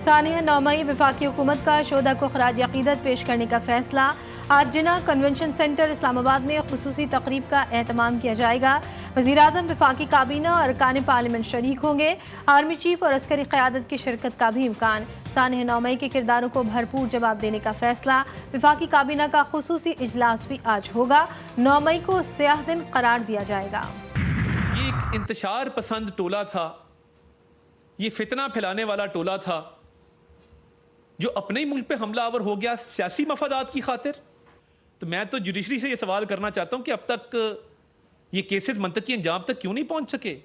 सानिया 9 मई वफाकी हुकूमत का शोधा को खराज अकीदत पेश करने का फैसला। आज जिना कन्वेंशन सेंटर इस्लामाबाद में खुसूसी तकरीब का एहतमाम किया जाएगा। वज़ीर-ए-आज़म, वफाकी काबीना और अरकान पार्लियामेंट शरीक होंगे। आर्मी चीफ और अस्करी क़यादत की शिरकत का भी इम्कान। सानिया 9 मई के किरदारों को भरपूर जवाब देने का फैसला। वफाकी काबीना का खुसूसी इजलास भी आज होगा। 9 मई को सियाह दिन करार दिया जाएगा। ये एक इंतशार पसंद टोला था, ये फितना फैलाने वाला टोला था जो अपने ही मुल्क पे हमलावर हो गया सियासी मफादात की खातिर। तो मैं तो जुडिशरी से ये सवाल करना चाहता हूं कि अब तक ये केसेस मंतकी अंजाम तक क्यों नहीं पहुंच सके,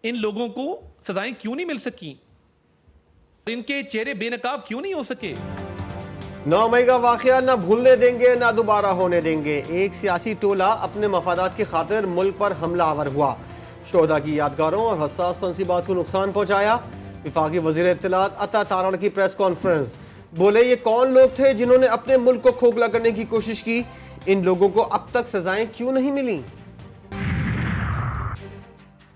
इन लोगों को सजाएं क्यों नहीं मिल सकी, इनके चेहरे बेनकाब क्यों नहीं हो सके। 9 मई का वाकया ना भूलने देंगे ना दोबारा होने देंगे। एक सियासी टोला अपने मफादात की खातिर मुल्क पर हमलावर हुआ, शोधा की यादगारों और हसास तंसीबात को नुकसान पहुंचाया। वफाकी वजीर इत्तलात अता तारड़ की प्रेस कॉन्फ्रेंस, बोले ये कौन लोग थे जिन्होंने अपने मुल्क को खोखला करने की कोशिश की, इन लोगों को अब तक सजाएं क्यों नहीं मिली।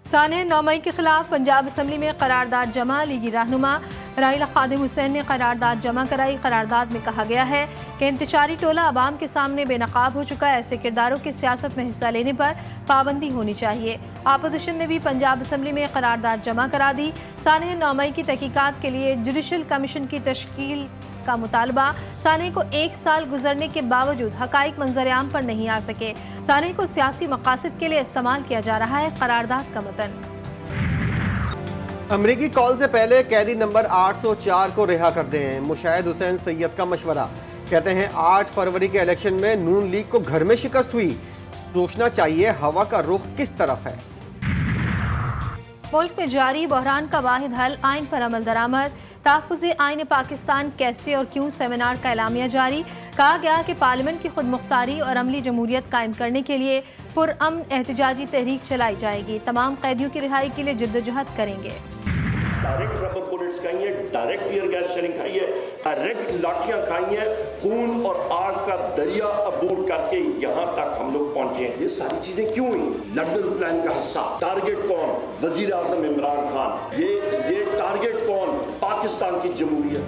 सानिया 9 मई के खिलाफ पंजाब असम्बली में करारदाद जमा। लीगी रहनुमा राइला खादिम हुसैन ने करारदाद जमा कराई। करारदाद में कहा गया है कि इंतशारी टोला अवाम के सामने बेनकाब हो चुका है। ऐसे किरदारों की सियासत में हिस्सा लेने पर पाबंदी होनी चाहिए। आपोजिशन ने भी पंजाब असम्बली में करारदाद जमा करा दी। सानिया 9 मई की तहकीकात के लिए जुडिशल कमीशन की तश्कील का मुतालबा। सानिया को 1 साल गुजरने के बावजूद हकाइक मंजर आम पर नहीं आ सके। सानिया को सियासी मकासद के लिए इस्तेमाल किया जा रहा है। करारदाद का मतन। अमरीकी कॉल से पहले कैदी नंबर 804 को रिहा कर दें, मुशाहिद हुसैन सैयद का मशवरा। कहते हैं 8 फरवरी के इलेक्शन में नून लीग को घर में शिकस्त हुई, सोचना चाहिए हवा का रुख किस तरफ है। मुल्क में जारी बहरान का वाहिद हल आइन पर अमल दरामद। तहफ़्फ़ुज़ आइन पाकिस्तान कैसे और क्यों सेमिनार का एलामिया जारी। कहा गया कि पार्लियामेंट की खुद मुख्तारी और अमली जमहूरियत कायम करने के लिए पुरअमन एहतजाजी तहरीक चलाई जाएगी। तमाम कैदियों की रिहाई के लिए जिद्दोजहद करेंगे। डायरेक्ट रबर बुलेट्स खाई है, डायरेक्ट टीयर गैस शेलिंग खाई है, डायरेक्ट लाठियां खाई हैं, खून और आग का दरिया अबूर करके यहाँ तक हम लोग पहुंचे हैं। ये सारी चीजें क्यों हुई? लंदन प्लान का हिस्सा। टारगेट कौन? वजीर आजम इमरान खान। ये टारगेट कौन? पाकिस्तान की जमहूरियत।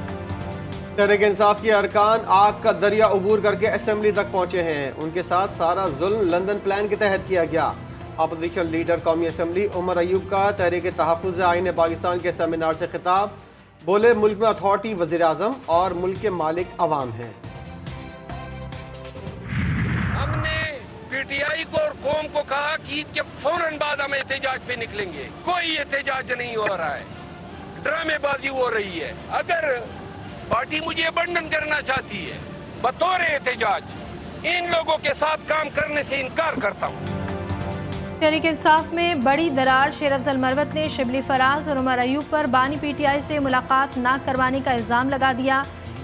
तहरीक इंसाफ के अरकान आग का दरिया अबूर करके असेंबली तक पहुंचे हैं। उनके साथ सारा जुल्म लंदन प्लान के तहत किया गया। अपोजिशन लीडर कौमी असम्बली उमर अयूब का तहरीक तहफ़्फ़ुज़ आइन पाकिस्तान के सेमिनार से खिताब, बोले मुल्क में अथॉरिटी वज़ीर आज़म और मुल्क के मालिक अवाम हैं। हमने पीटीआई को और कौम को कहा कि ईद के फौरन बाद हम एहतजाज पे निकलेंगे। कोई एहतजाज नहीं हो रहा है, ड्रामेबाजी हो रही है। अगर पार्टी मुझे अबंडन करना चाहती है बतौर एहतजाज, इन लोगों के साथ काम करने से इनकार करता हूँ। तहरीक इंसाफ में बड़ी दरार। शेर अफजल मरवत ने शिबली फराज और उमर अयूब पर बानी पीटीआई से मुलाकात ना करवाने का इल्ज़ाम लगा दिया।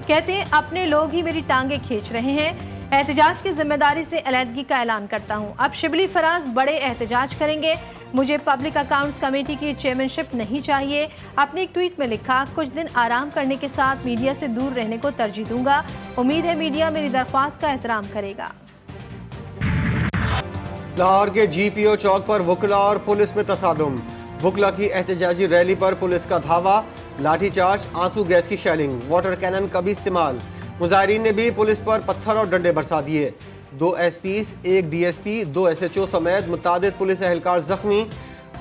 कहते हैं अपने लोग ही मेरी टांगे खींच रहे हैं। एहतजाज की जिम्मेदारी से अलहदगी का ऐलान करता हूँ। अब शिबली फराज बड़े एहतजाज करेंगे। मुझे पब्लिक अकाउंट्स कमेटी की चेयरमैनशिप नहीं चाहिए। अपने एक ट्वीट में लिखा, कुछ दिन आराम करने के साथ मीडिया से दूर रहने को तरजीह दूंगा। उम्मीद है मीडिया मेरी दरख्वास्त का एहतराम करेगा। लाहौर के GPO चौक पर वुकला और पुलिस में तसादुम। वुकला की एहतजाजी रैली पर पुलिस का धावा, लाठीचार्ज, आंसू गैस की शेलिंग, वाटर कैनन का भी इस्तेमाल। मुजाहिरीन ने भी पुलिस पर पत्थर और डंडे बरसा दिए। 2 SPs, 1 DSP, 2 SHO समेत मुतादिद पुलिस एहलकार जख्मी।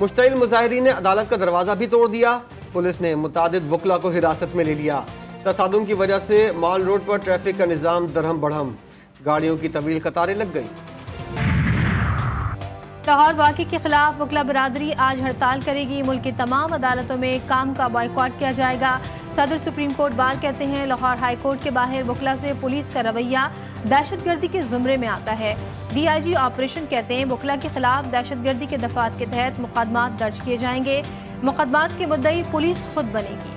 मुश्तइल मुजाहिरीन ने अदालत का दरवाजा भी तोड़ दिया। पुलिस ने मुतादिद वुकला को हिरासत में ले लिया। तसादुम की वजह से माल रोड पर ट्रैफिक का निज़ाम दरहम बढ़म, गाड़ियों की तवील कतारें लग गई। लाहौर वाक़े के खिलाफ वकला बरादरी आज हड़ताल करेगी। मुल्क की तमाम अदालतों में काम का बॉयकॉट किया जाएगा। सदर सुप्रीम कोर्ट बार कहते हैं लाहौर हाई कोर्ट के बाहर वकला से पुलिस का रवैया दहशतगर्दी के जुमरे में आता है। DIG ऑपरेशन कहते हैं वकला के खिलाफ दहशतगर्दी के दफात के तहत मुकदमात दर्ज किए जाएंगे। मुकदमात के मुद्दई पुलिस खुद बनेगी।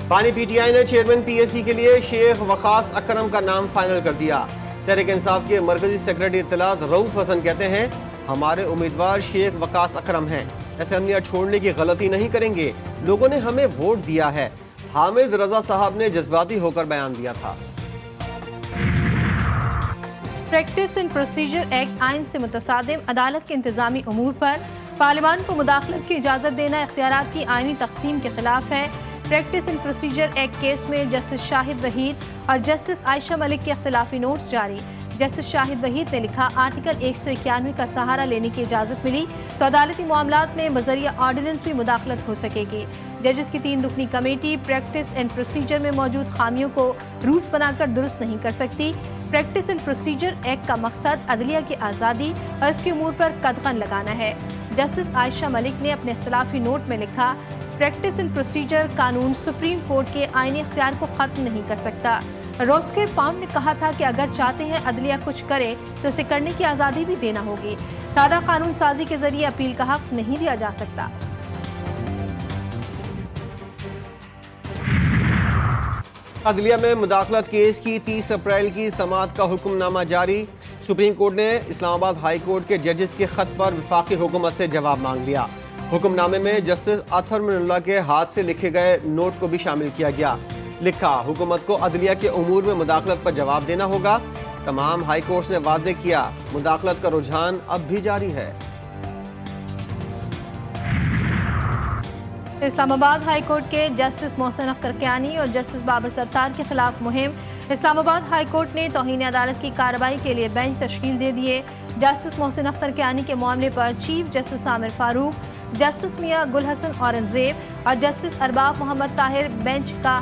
बानी PTI ने चेयरमैन PAC के लिए शेख वखास अकरम का नाम फाइनल कर दिया। तहरीक इंसाफ के मरकजी सेक्रेटरी इत्तलात रऊफ हसन कहते हैं हमारे उम्मीदवार शेख वकास अकरम हैं। असेंबलियां छोड़ने की गलती नहीं करेंगे, लोगों ने हमें वोट दिया है। हामिद रजा साहब ने जज्बाती होकर बयान दिया था। प्रैक्टिस एंड प्रोसीजर एक्ट आइन से मुतसादिम अदालत के इंतजामी उमूर पर पार्लियामान को मुदाखलत की इजाज़त देना इख्तियारात की आईनी तकसीम के खिलाफ है। Practice and procedure act case में जस्टिस शाहिद वहीद और जस्टिस आयशा मलिक के इख्तिलाफी नोट्स जारी। जस्टिस शाहिद वहीद ने लिखा, आर्टिकल 191 का सहारा लेने की इजाज़त मिली तो अदालती मामलात में बजरिया ऑर्डिनेंस भी मुदाखलत हो सकेगी। जजेस की 3 रुकनी कमेटी प्रैक्टिस एंड प्रोसीजर में मौजूद खामियों को रूल्स बनाकर दुरुस्त नहीं कर सकती। प्रैक्टिस एंड प्रोसीजर एक्ट का मकसद अदलिया की आज़ादी और इसके उमूर पर कदगन लगाना है। जस्टिस आयशा मलिक ने अपने इख्तिलाफी नोट में लिखा, प्रैक्टिस एंड प्रोसीजर कानून सुप्रीम कोर्ट के आईनी इख्तियार को ख़त्म नहीं कर सकता। रोस्के पाम ने कहा था कि अगर चाहते हैं अदलिया कुछ करे तो उसे करने की आज़ादी भी देना होगी। सादा कानून साजी के जरिए अपील का हक नहीं दिया जा सकता। अदलिया में मुदाखलत केस की 30 अप्रैल की समाअत का हुक्मनामा जारी। सुप्रीम कोर्ट ने इस्लामाबाद हाई कोर्ट के जजेस के खत पर वफाकी हुकूमत से जवाब मांग लिया। हुक्मनामे में जस्टिस अतहर मिनुल्लाह के हाथ से लिखे गए नोट को भी शामिल किया गया। लिखा, हुकूमत को अदलिया के उमूर में मुदाखलत पर जवाब देना होगा। तमाम हाई कोर्ट ने वादे किया, मुदाखलत का रुझान अब भी जारी है। इस्लामाबाद हाई कोर्ट के जस्टिस मोहसिन अख्तर कियानी और जस्टिस बाबर सत्तार के खिलाफ मुहिम। इस्लामाबाद हाई कोर्ट ने तौहीन अदालत की कार्रवाई के लिए बेंच तश्कील दे दिए। जस्टिस मोहसिन अख्तर कियानी के मामले पर chief justice Aamer Farooq, justice Miangul Hassan Aurangzeb और जस्टिस अरबाब मोहम्मद ताहिर बेंच का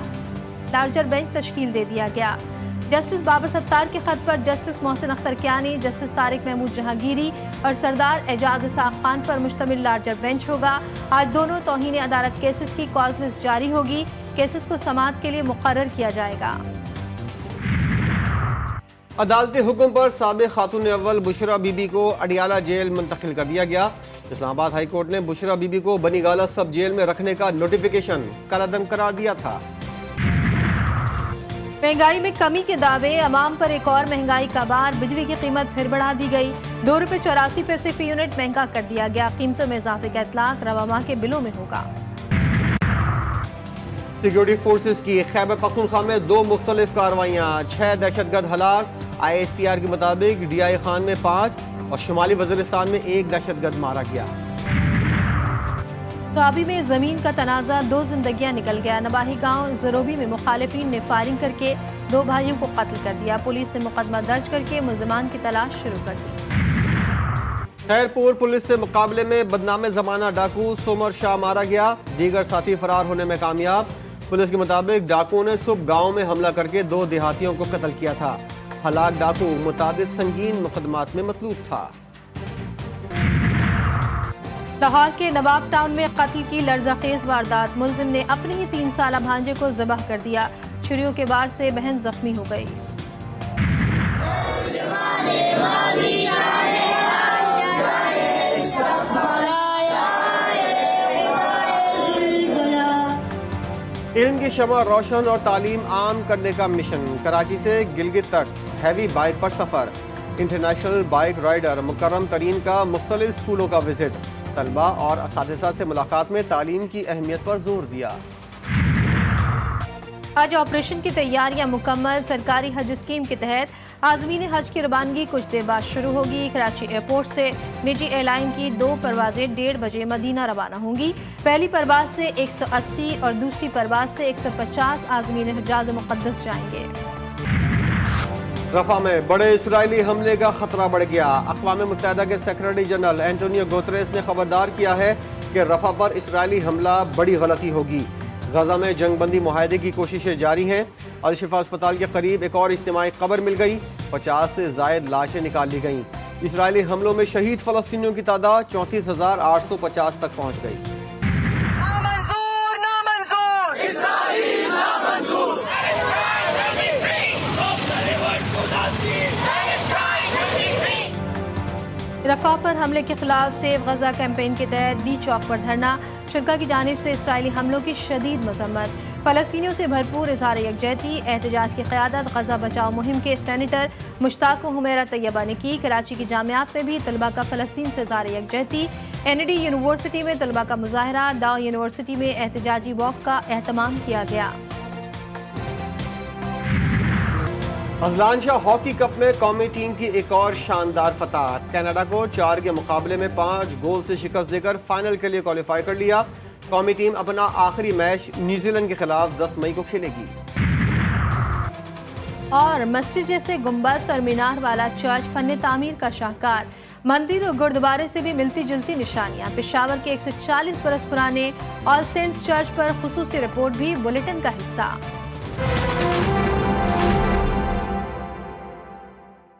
लार्जर बेंच तश्कील दे दिया गया। जस्टिस बाबर सत्तार के खत पर जस्टिस मोहसिन अख्तर कियानी, जस्टिस तारिक महमूद जहांगीरी और सरदार एजाज इसाक खान पर मुश्तमिल लार्जर बेंच होगा। आज दोनों तौहीन अदालत केसेस की कॉज लिस्ट जारी होगी। केसेस को समाअत के लिए मुकर्रर किया जाएगा। अदालती हुक्म पर साबिक खातून अव्वल बुशरा बीबी को अडियाला जेल मुंतकिल कर दिया गया। इस्लामाबाद हाई कोर्ट ने बुशरा बीबी को बनीगाला सब जेल में रखने का नोटिफिकेशन कलअदम करार दिया था। महंगाई में कमी के दावे, अवाम पर एक और महंगाई का बार। बिजली की कीमत फिर बढ़ा दी गई, 2 रुपये 84 पैसे फी यूनिट महंगा कर दिया गया। कीमतों में इजाफे का इतलाक रवा माह के बिलों में होगा। सिक्योरिटी फोर्सेस की खैबर पख्तूनख्वा में 2 मुख्तलिफ कार्रवाइयाँ, 6 दहशतगर्द हलाक। ISPR के मुताबिक DI खान में 5 और शुमाली वजीरिस्तान में 1 दहशतगर्द मारा गया। दुआबी में जमीन का तनाजा, 2 जिंदगियां निकल गया। नबाही गांव ज़रोबी में मुखालिफिन ने फायरिंग करके 2 भाइयों को कत्ल कर दिया। पुलिस ने मुकदमा दर्ज करके मुल्ज़िमान की तलाश शुरू कर दी। खैरपुर पुलिस से मुकाबले में बदनाम जमाना डाकू सोमर शाह मारा गया। दीगर साथी फरार होने में कामयाब। पुलिस के मुताबिक डाकुओं ने सुबह गाँव में हमला करके 2 देहातियों को कत्ल किया था। हलाक डाकू मुतादिद संगीन मुकदमात में मतलूब था। लाहौर के नवाब टाउन में कत्ल की लर्ज़ाखेज वारदात। मुलजिम ने अपने ही 3 साला भांजे को ज़बह कर दिया। छुरियों के वार से बहन जख्मी हो गई। इल्म की शमा रोशन और तालीम आम करने का मिशन। कराची से गिलगित तक हैवी बाइक पर सफर। इंटरनेशनल बाइक राइडर मुकर्रम तरीन का मुख्तलिफ स्कूलों का विजिट। तलबा और असातिज़ा से मुलाकात में तालीम की अहमियत पर जोर दिया। हज ऑपरेशन की तैयारियां मुकम्मल। सरकारी हज स्कीम के तहत आज़मीन हज की रवानगी कुछ देर बाद शुरू होगी। कराची एयरपोर्ट से निजी एयरलाइन की 2 परवाजें 1:30 बजे मदीना रवाना होंगी। पहली परवाज से 180 और दूसरी परवाज से 150 आज़मीन हज्जाज मुक़द्दस जाएंगे। रफा में बड़े इसराइली हमले का खतरा बढ़ गया। अक़वाम मुत्तहिदा के सेक्रेटरी जनरल एंटोनियो गुतेरेस ने खबरदार किया है कि रफा पर इसराइली हमला बड़ी गलती होगी। गजा में जंगबंदी मुआहदे की कोशिशें जारी हैं। अल शिफा अस्पताल के करीब एक और इज्तिमाई कब्र मिल गई। 50 से ज़ायद लाशें निकाल ली गईं। इसराइली हमलों में शहीद फ़लस्तीनियों की तादाद 34,850 तक पहुँच गई। रफा पर हमले के खिलाफ सेव गजा कैंपेन के तहत डी चौक पर धरना। शुरा की जानिब से इसराइली हमलों की शदीद मजम्मत। फ़लस्तीनियों से भरपूर इज़हार यकजहती। एहतजाज की क़यादत गजा बचाओ मुहिम के सेनेटर मुश्ताक हुमैरा तैयबा ने की। कराची की जामियात में भी तलबा का फ़लस्तीन से इज़हार यकजहती। NAD यूनिवर्सिटी में तलबा का मुजाहरा। डाउ यूनिवर्सिटी में एहतजाजी वॉक का एहतमाम किया गया। अजलान शाह हॉकी कप में कौमी टीम की एक और शानदार फतह। कनाडा को 4 के मुकाबले में 5 गोल से शिकस्त देकर फाइनल के लिए क्वालिफाई कर लिया। कौमी टीम अपना आखिरी मैच न्यूजीलैंड के खिलाफ 10 मई को खेलेगी। और मस्जिद जैसे गुंबद और मीनार वाला चर्च फन तामीर का शाहकार। मंदिर और गुरुद्वारे से भी मिलती जुलती निशानियां। पेशावर के 140 बरस पुराने ऑल सेंट्स चर्च पर खुसूसी रिपोर्ट भी बुलेटिन का हिस्सा।